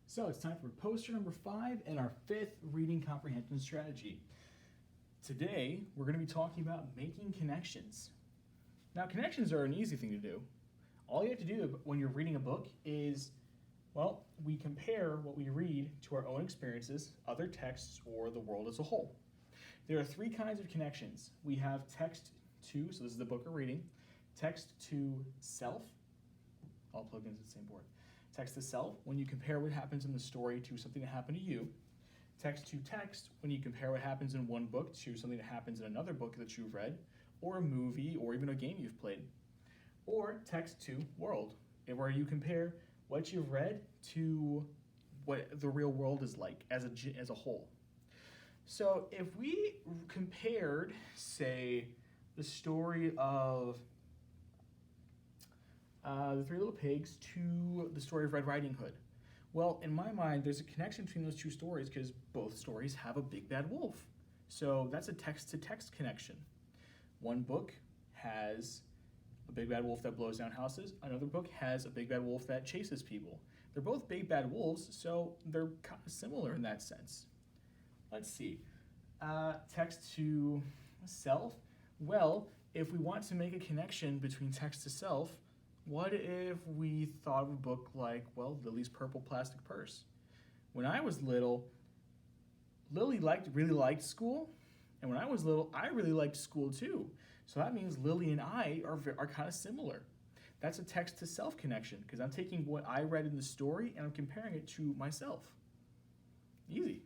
So it's time for poster number 5 and our 5th reading comprehension strategy. Today, we're going to be talking about making connections. Now, connections are an easy thing to do. All you have to do when you're reading a book is, well, we compare what we read to our own experiences, other texts, or the world as a whole. There are 3 kinds of connections. We have text to, so this is the book we're reading, text to self, all plugged into the same board. Text to self, when you compare what happens in the story to something that happened to you. Text to text, when you compare what happens in one book to something that happens in another book that you've read, or a movie, or even a game you've played. Or text to world, where you compare what you've read to what the real world is like as a whole. So if we compared, say, the story of the Three Little Pigs to the story of Red Riding Hood. Well, in my mind, there's a connection between those 2 stories because both stories have a big bad wolf. So that's a text-to-text connection. One book has a big bad wolf that blows down houses. Another book has a big bad wolf that chases people. They're both big bad wolves, so they're kind of similar in that sense. Let's see. Text to self. Well, if we want to make a connection between text to self, what if we thought of a book like, well, Lily's Purple Plastic Purse? When I was little, Lily really liked school, and when I was little, I really liked school too. So that means Lily and I are kind of similar. That's a text-to-self connection, because I'm taking what I read in the story and I'm comparing it to myself. Easy.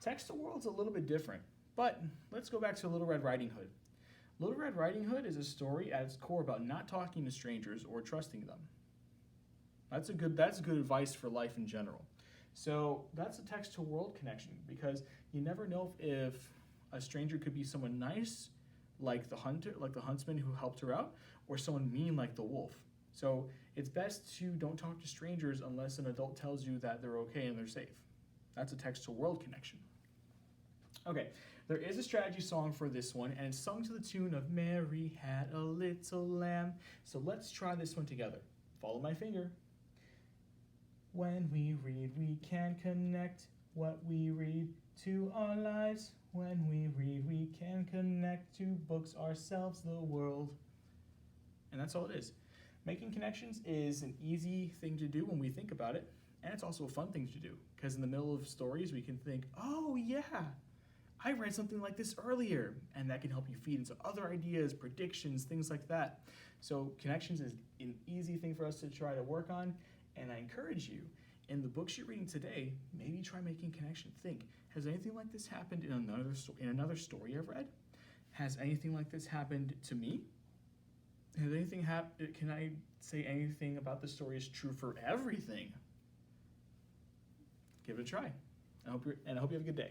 Text-to-world's a little bit different, but let's go back to Little Red Riding Hood. Little Red Riding Hood is a story at its core about not talking to strangers or trusting them. That's good advice for life in general. So that's a text-to-world connection, because you never know if a stranger could be someone nice, like the huntsman who helped her out, or someone mean like the wolf. So it's best to don't talk to strangers unless an adult tells you that they're okay and they're safe. That's a text-to-world connection. Okay, there is a strategy song for this one, and it's sung to the tune of Mary Had a Little Lamb. So let's try this one together. Follow my finger. When we read, we can connect what we read to our lives. When we read, we can connect to books, ourselves, the world. And that's all it is. Making connections is an easy thing to do when we think about it, and it's also a fun thing to do, because in the middle of stories, we can think, oh yeah, I read something like this earlier, and that can help you feed into other ideas, predictions, things like that. So connections is an easy thing for us to try to work on, and I encourage you, in the books you're reading today, maybe try making connections. Think, has anything like this happened in another story I've read? Has anything like this happened to me? Has anything can I say anything about the story is true for everything? Give it a try. I hope you have a good day.